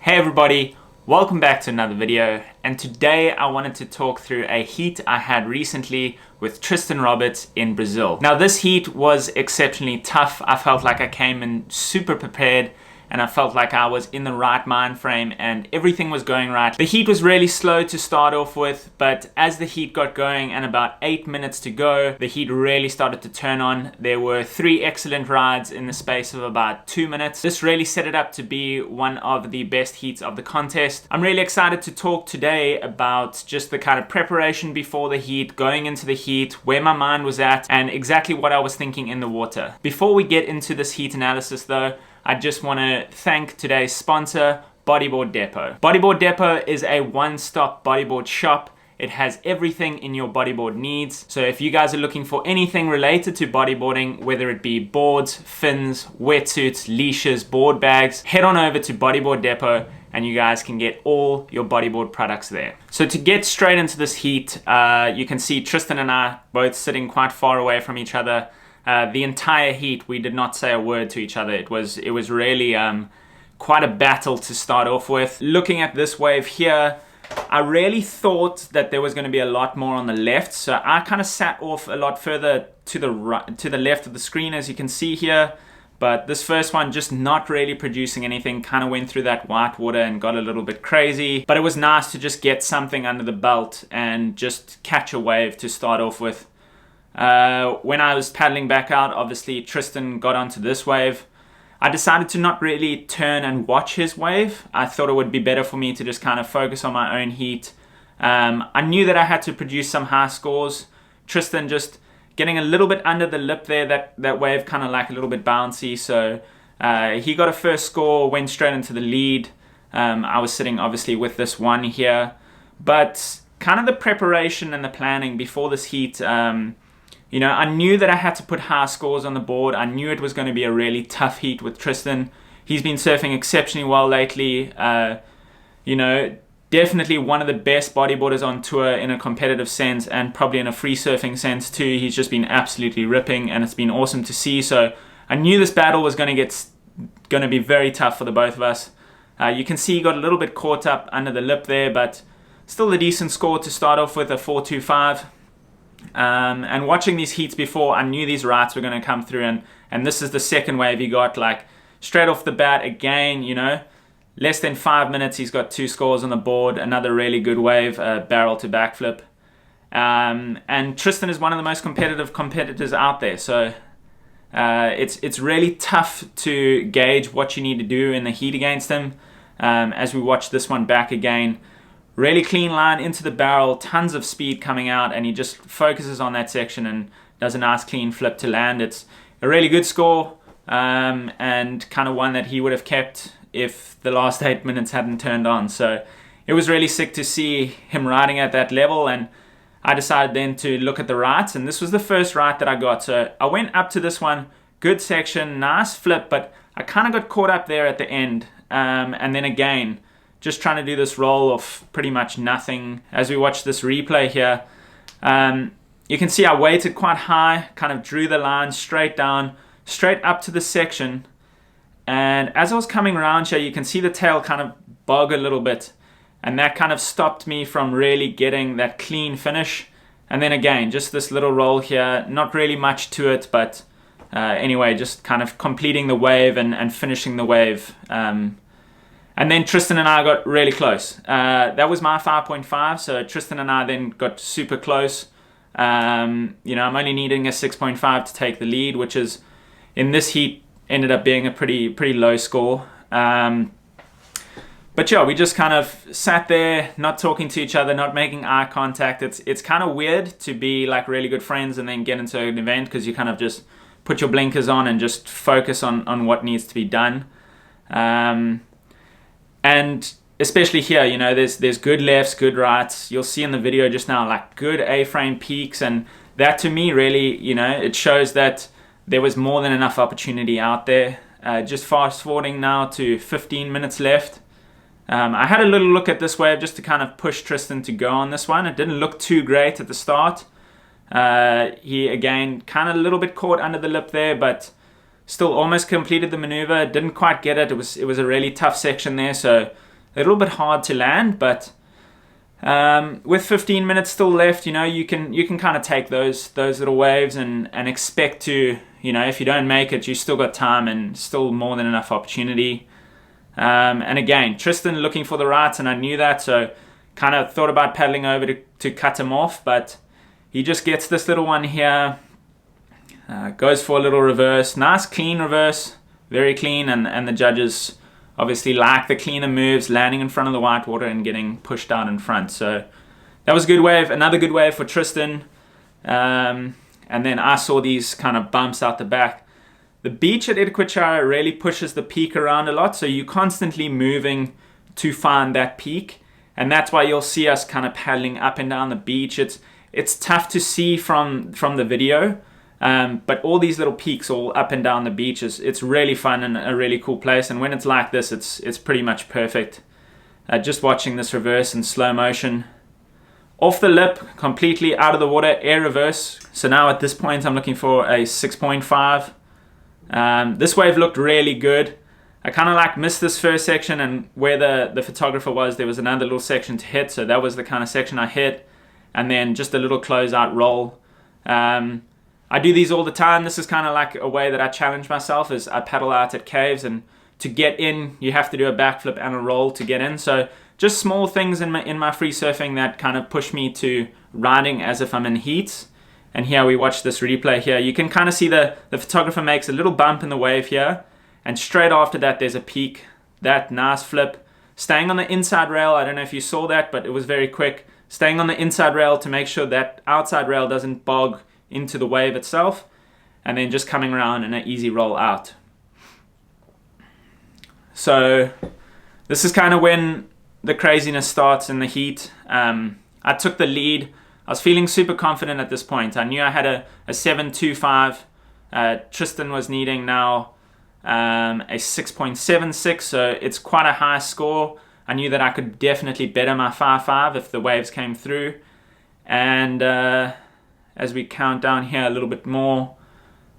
Hey everybody, welcome back to another video, and today I wanted to talk through a heat I had recently with Tristan Roberts in Brazil. Now this heat was exceptionally tough. I felt like I came in super prepared and I felt like I was in the right mind frame and everything was going right. The heat was really slow to start off with, but as the heat got going and about 8 minutes to go, the heat really started to turn on. There were 3 excellent rides in the space of about 2 minutes. This really set it up to be one of the best heats of the contest. I'm really excited to talk today about just the kind of preparation before the heat, going into the heat, where my mind was at, and exactly what I was thinking in the water. Before we get into this heat analysis though, I just want to thank today's sponsor, Bodyboard-Depot. Bodyboard-Depot is a one-stop bodyboard shop. It has everything in your bodyboard needs. So if you guys are looking for anything related to bodyboarding, whether it be boards, fins, wetsuits, leashes, board bags, head on over to Bodyboard-Depot and you guys can get all your bodyboard products there. So to get straight into this heat, you can see Tristan and I both sitting quite far away from each other. The entire heat, we did not say a word to each other. It was really quite a battle to start off with. Looking at this wave here, I really thought that there was going to be a lot more on the left, so I kind of sat off a lot further to the right, to the left of the screen, as you can see here. But this first one just not really producing anything, kind of went through that white water and got a little bit crazy. But it was nice to just get something under the belt and just catch a wave to start off with. When I was paddling back out, obviously Tristan got onto this wave. I decided to not really turn and watch his wave. I thought it would be better for me to just kind of focus on my own heat. I knew that I had to produce some high scores. Tristan just getting a little bit under the lip there, that wave kind of like a little bit bouncy. So he got a first score, went straight into the lead. I was sitting obviously with this one here. But kind of the preparation and the planning before this heat, you know, I knew that I had to put high scores on the board. I knew it was going to be a really tough heat with Tristan. He's been surfing exceptionally well lately. You know, definitely one of the best bodyboarders on tour in a competitive sense and probably in a free surfing sense too. He's just been absolutely ripping and it's been awesome to see. So I knew this battle was going to be very tough for the both of us. You can see he got a little bit caught up under the lip there, but still a decent score to start off with, a 4.25. And watching these heats before, I knew these rights were going to come through, and this is the second wave he got, like straight off the bat again, you know, less than 5 minutes he's got 2 scores on the board, another really good wave, barrel to backflip. And Tristan is one of the most competitive competitors out there, so it's really tough to gauge what you need to do in the heat against him. As we watch this one back again, really clean line into the barrel, tons of speed coming out, and he just focuses on that section and does a nice clean flip to land. It's a really good score, and kind of one that he would have kept if the last 8 minutes hadn't turned on. So it was really sick to see him riding at that level, and I decided then to look at the rights, and this was the first right that I got. So I went up to this one, good section, nice flip, but I kind of got caught up there at the end, and then again, just trying to do this roll of pretty much nothing. As we watch this replay here, you can see I weighted quite high, kind of drew the line straight down, straight up to the section. And as I was coming around here, you can see the tail kind of bog a little bit. And that kind of stopped me from really getting that clean finish. And then again, just this little roll here, not really much to it, but anyway, just kind of completing the wave and finishing the wave. And then Tristan and I got really close. That was my 5.5, so Tristan and I then got super close. You know, I'm only needing a 6.5 to take the lead, which is, in this heat, ended up being a pretty low score. But yeah, we just kind of sat there, not talking to each other, not making eye contact. It's kind of weird to be like really good friends and then get into an event, because you kind of just put your blinkers on and just focus on what needs to be done. And especially here, you know, there's good lefts, good rights. You'll see in the video just now, like good A-frame peaks. And that to me really, you know, it shows that there was more than enough opportunity out there. Just fast forwarding now to 15 minutes left. I had a little look at this wave just to kind of push Tristan to go on this one. It didn't look too great at the start. He again, kind of a little bit caught under the lip there, but still almost completed the maneuver. Didn't quite get it. It was a really tough section there, so a little bit hard to land, but with 15 minutes still left, you know, you can kind of take those little waves and expect to, you know, if you don't make it, you still got time and still more than enough opportunity. And again, Tristan looking for the rights, and I knew that, so kind of thought about paddling over to cut him off, but he just gets this little one here, goes for a little reverse, nice clean reverse, very clean, and the judges obviously like the cleaner moves, landing in front of the whitewater and getting pushed out in front. So that was a good wave, another good wave for Tristan. And then I saw these kind of bumps out the back. The beach at Itacoatiara really pushes the peak around a lot, so you're constantly moving to find that peak, and that's why you'll see us kind of paddling up and down the beach. It's tough to see from the video, but all these little peaks all up and down the beach, it's really fun and a really cool place, and when it's like this, it's pretty much perfect. Just watching this reverse in slow motion. Off the lip, completely out of the water, air reverse. So now at this point I'm looking for a 6.5. This wave looked really good. I kind of like missed this first section, and where the photographer was, there was another little section to hit, so that was the kind of section I hit, and then just a little closeout roll. I do these all the time. This is kind of like a way that I challenge myself, is I paddle out at caves, and to get in you have to do a backflip and a roll to get in. So just small things in my free surfing that kind of push me to riding as if I'm in heats. And here we watch this replay here. You can kind of see the photographer makes a little bump in the wave here, and straight after that there's a peak. That nice flip, staying on the inside rail. I don't know if you saw that, but it was very quick. Staying on the inside rail to make sure that outside rail doesn't bog into the wave itself, and then just coming around in an easy roll out. So this is kind of when the craziness starts in the heat. I took the lead. I was feeling super confident at this point. I knew I had a 7.25. Tristan was needing now a 6.76, so it's quite a high score. I knew that I could definitely better my 5.5 if the waves came through. And as we count down here a little bit more,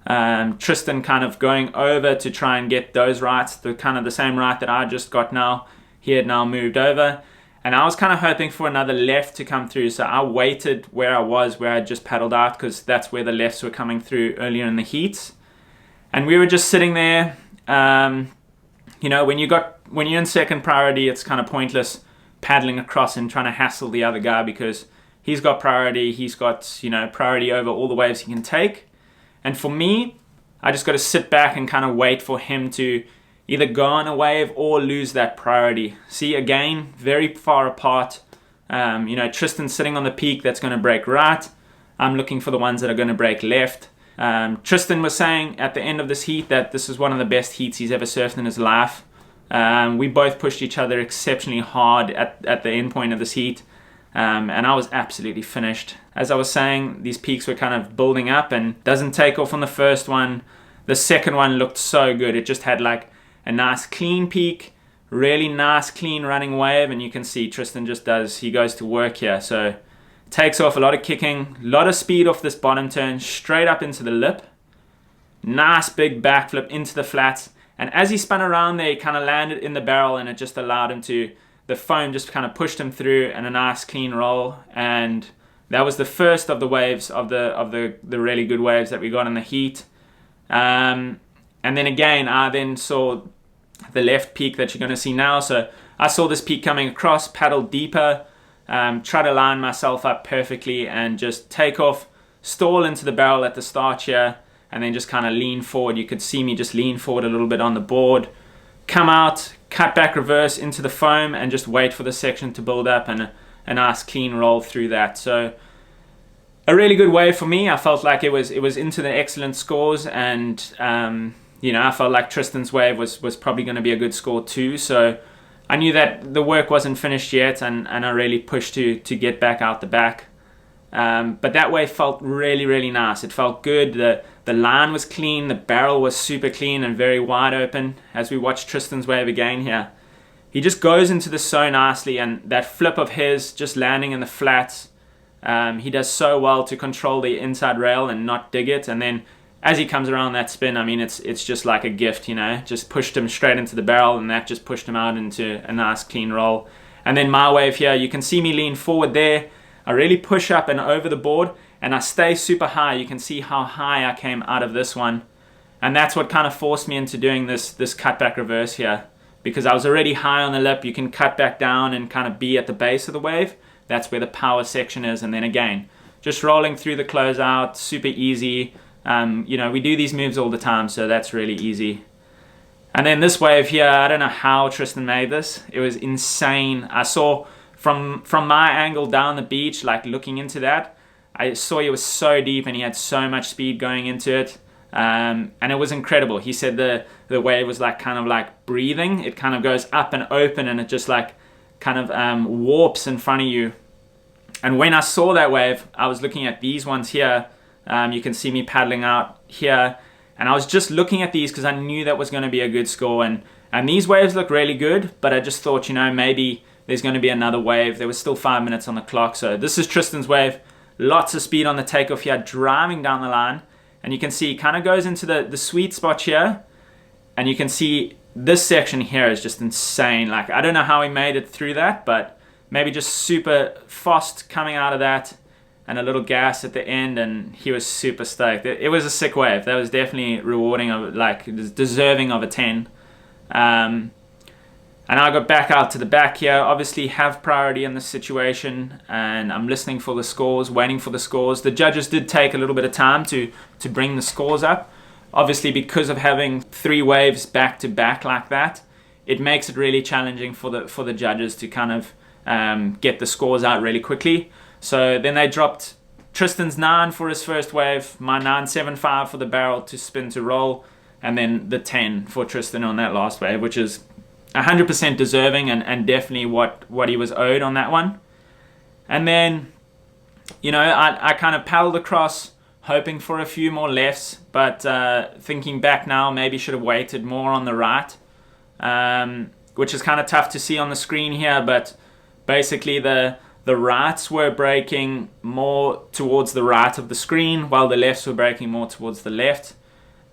Tristan kind of going over to try and get those rights, the kind of the same right that I just got now. He had now moved over. And I was kind of hoping for another left to come through, so I waited where I was, where I just paddled out, because that's where the lefts were coming through earlier in the heats. And we were just sitting there. You know, when you're in second priority, it's kind of pointless paddling across and trying to hassle the other guy, because he's got priority. He's got, you know, priority over all the waves he can take. And for me, I just got to sit back and kind of wait for him to either go on a wave or lose that priority. See, again, very far apart. You know, Tristan's sitting on the peak that's going to break right. I'm looking for the ones that are going to break left. Tristan was saying at the end of this heat that this is one of the best heats he's ever surfed in his life. We both pushed each other exceptionally hard at the end point of this heat. And I was absolutely finished. As I was saying, these peaks were kind of building up, and doesn't take off on the first one. The second one looked so good. It just had like a nice clean peak, really nice clean running wave, and you can see Tristan he goes to work here. So takes off, a lot of kicking, a lot of speed off this bottom turn, straight up into the lip. Nice big backflip into the flats, and as he spun around there, he kind of landed in the barrel, and it just allowed him to, the foam just kind of pushed him through, and a nice clean roll. And that was the first of the waves, of the really good waves that we got in the heat. And then again, I then saw the left peak that you're going to see now. So I saw this peak coming across, paddled deeper, try to line myself up perfectly and just take off, stall into the barrel at the start here, and then just kind of lean forward. You could see me just lean forward a little bit on the board, come out, cut back reverse into the foam, and just wait for the section to build up, and a nice clean roll through that. So a really good wave for me. I felt like it was into the excellent scores, and you know, I felt like Tristan's wave was probably going to be a good score too. So I knew that the work wasn't finished yet, and I really pushed to get back out the back. But that wave felt really, really nice. It felt good. The line was clean. The barrel was super clean and very wide open. As we watch Tristan's wave again here, he just goes into this so nicely, and that flip of his just landing in the flats, he does so well to control the inside rail and not dig it, and then as he comes around that spin, I mean, it's just like a gift, you know. Just pushed him straight into the barrel, and that just pushed him out into a nice clean roll. And then my wave here, you can see me lean forward there. I really push up and over the board, and I stay super high. You can see how high I came out of this one. And that's what kind of forced me into doing this cutback reverse here. Because I was already high on the lip, you can cut back down and kind of be at the base of the wave. That's where the power section is. And then again, just rolling through the closeout, super easy. You know, we do these moves all the time, so that's really easy. And then this wave here, I don't know how Tristan made this. It was insane. I saw from my angle down the beach, like looking into that, I saw he was so deep and he had so much speed going into it. And it was incredible. He said the wave was like kind of like breathing. It kind of goes up and open, and it just like kind of warps in front of you. And when I saw that wave, I was looking at these ones here. You can see me paddling out here, and I was just looking at these because I knew that was going to be a good score. And these waves look really good, but I just thought, you know, maybe there's going to be another wave. There was still 5 minutes on the clock. So this is Tristan's wave. Lots of speed on the takeoff here, driving down the line. And you can see it kind of goes into the sweet spot here. And you can see this section here is just insane. Like, I don't know how he made it through that, but maybe just super fast coming out of that and a little gas at the end, and he was super stoked. It was a sick wave. That was definitely rewarding, of like deserving of a 10. And I got back out to the back here. Obviously have priority in this situation, and I'm listening for the scores, waiting for the scores. The judges did take a little bit of time to bring the scores up. Obviously, because of having 3 waves back to back like that, it makes it really challenging for the judges to kind of get the scores out really quickly. So then they dropped Tristan's 9 for his first wave, my 9.75 for the barrel to spin to roll, and then the 10 for Tristan on that last wave, which is 100% deserving and definitely what he was owed on that one. And then, you know, I kind of paddled across hoping for a few more lefts, but thinking back now, maybe should have waited more on the right, which is kind of tough to see on the screen here, but basically the rights were breaking more towards the right of the screen, while the lefts were breaking more towards the left.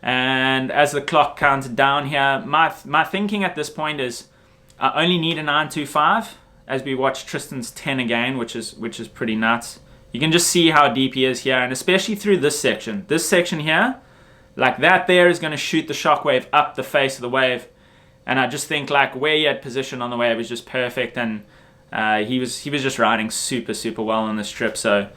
And as the clock counted down here, my thinking at this point is I only need a 9.25 as we watch Tristan's 10 again, which is pretty nuts. You can just see how deep he is here, and especially through this section. This section here, like that there is going to shoot the shockwave up the face of the wave. And I just think like where he had position on the wave is just perfect, and he was just riding super well on this trip. So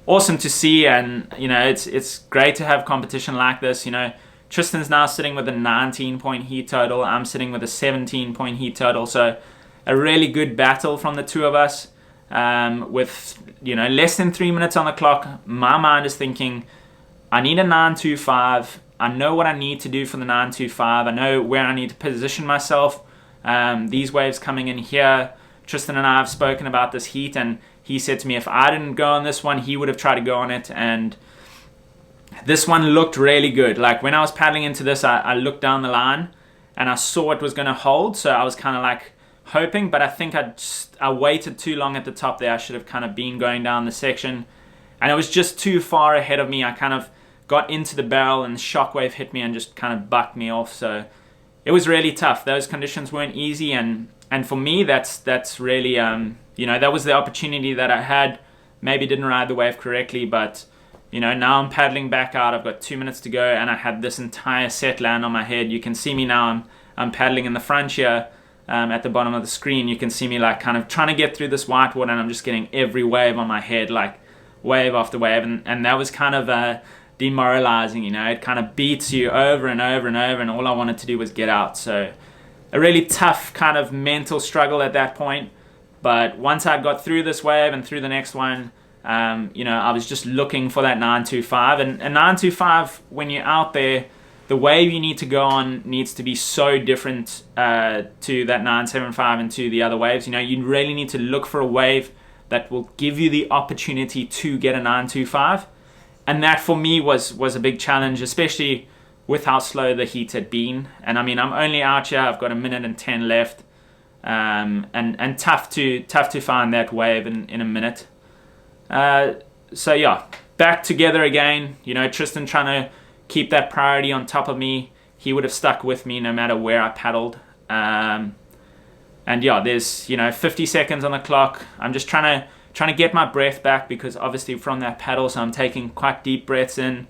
awesome to see, and you know, it's great to have competition like this. You know, Tristan's now sitting with a 19-point heat total. I'm sitting with a 17-point heat total. So a really good battle from the two of us. With, you know, less than 3 minutes on the clock, my mind is thinking, I need a 9.25. I know what I need to do for the 9.25. I know where I need to position myself. These waves coming in here. Tristan and I have spoken about this heat, and he said to me if I didn't go on this one, he would have tried to go on it. And this one looked really good. Like when I was paddling into this, I looked down the line and I saw it was going to hold. So I was kind of like hoping, but I think I waited too long at the top there. I should have kind of been going down the section, and it was just too far ahead of me. I kind of got into the barrel and the shockwave hit me and just kind of bucked me off. So it was really tough. Those conditions weren't easy, and for me that's really you know, that was the opportunity that I had. Maybe didn't ride the wave correctly, but you know, now I'm paddling back out. I've got 2 minutes to go, and I had this entire set land on my head. You can see me now. I'm paddling in the front here. At the bottom of the screen, you can see me like kind of trying to get through this whitewater, and I'm just getting every wave on my head, like wave after wave, and that was kind of demoralizing. You know, it kind of beats you over and over and over, and all I wanted to do was get out. So a really tough kind of mental struggle at that point. But once I got through this wave and through the next one, you know, I was just looking for that 9.25, and 9.25 when you're out there, the wave you need to go on needs to be so different to that 9.75 and to the other waves. You know, you really need to look for a wave that will give you the opportunity to get a 9.25. And that for me was a big challenge, especially with how slow the heat had been. And I mean, I'm only out here, I've got 1 minute and 10 left. And tough to find that wave in a minute. So yeah, back together again. You know, Tristan trying to keep that priority on top of me, he would have stuck with me no matter where I paddled. And yeah, there's 50 seconds on the clock. I'm just trying to get my breath back, because obviously from that paddle, so I'm taking quite deep breaths in,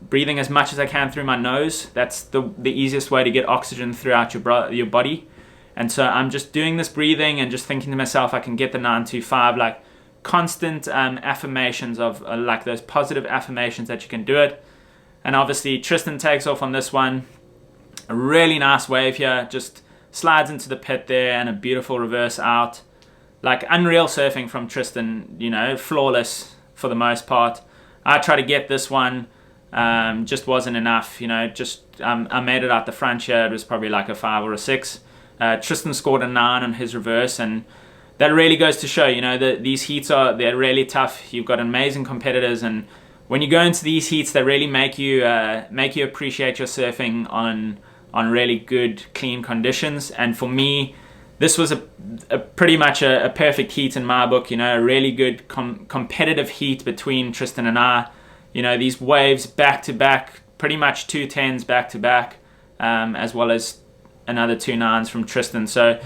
breathing as much as I can through my nose. That's the easiest way to get oxygen throughout your body. And so I'm just doing this breathing and just thinking to myself, I can get the 925, like constant affirmations of like those positive affirmations that you can do it. And obviously Tristan takes off on this one. A really nice wave here, just slides into the pit there, and a beautiful reverse out. Like unreal surfing from Tristan, flawless for the most part. I tried to get this one, just wasn't enough, I made it out the front here. It was probably like a 5 or a 6. Tristan scored a 9 on his reverse, and that really goes to show, that these heats they're really tough. You've got amazing competitors, and when you go into these heats, they really make you appreciate your surfing on really good, clean conditions. And for me, this was pretty much a perfect heat in my book. A really good competitive heat between Tristan and I. These waves back to back, pretty much 2 10s back to back, as well as another 2 9s from Tristan. So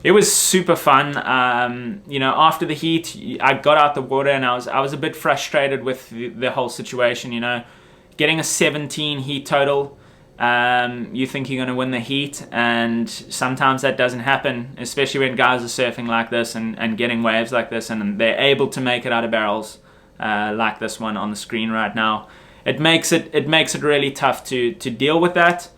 it was super fun. After the heat, I got out the water, and I was a bit frustrated with the whole situation. Getting a 17 heat total. You think you're going to win the heat, and sometimes that doesn't happen, especially when guys are surfing like this and getting waves like this, and they're able to make it out of barrels like this one on the screen right now. It makes it really tough to deal with that.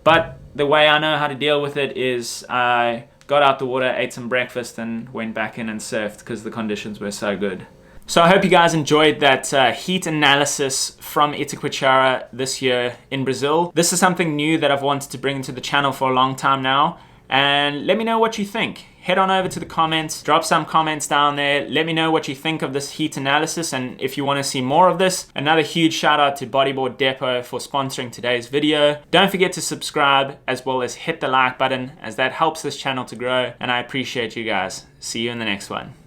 But the way I know how to deal with it is I got out the water, ate some breakfast, and went back in and surfed because the conditions were so good. So I hope you guys enjoyed that heat analysis from Itacoatiara this year in Brazil. This is something new that I've wanted to bring to the channel for a long time now. And let me know what you think. Head on over to the comments, drop some comments down there. Let me know what you think of this heat analysis, and if you want to see more of this. Another huge shout out to Bodyboard-Depot for sponsoring today's video. Don't forget to subscribe, as well as hit the like button, as that helps this channel to grow, and I appreciate you guys. See you in the next one.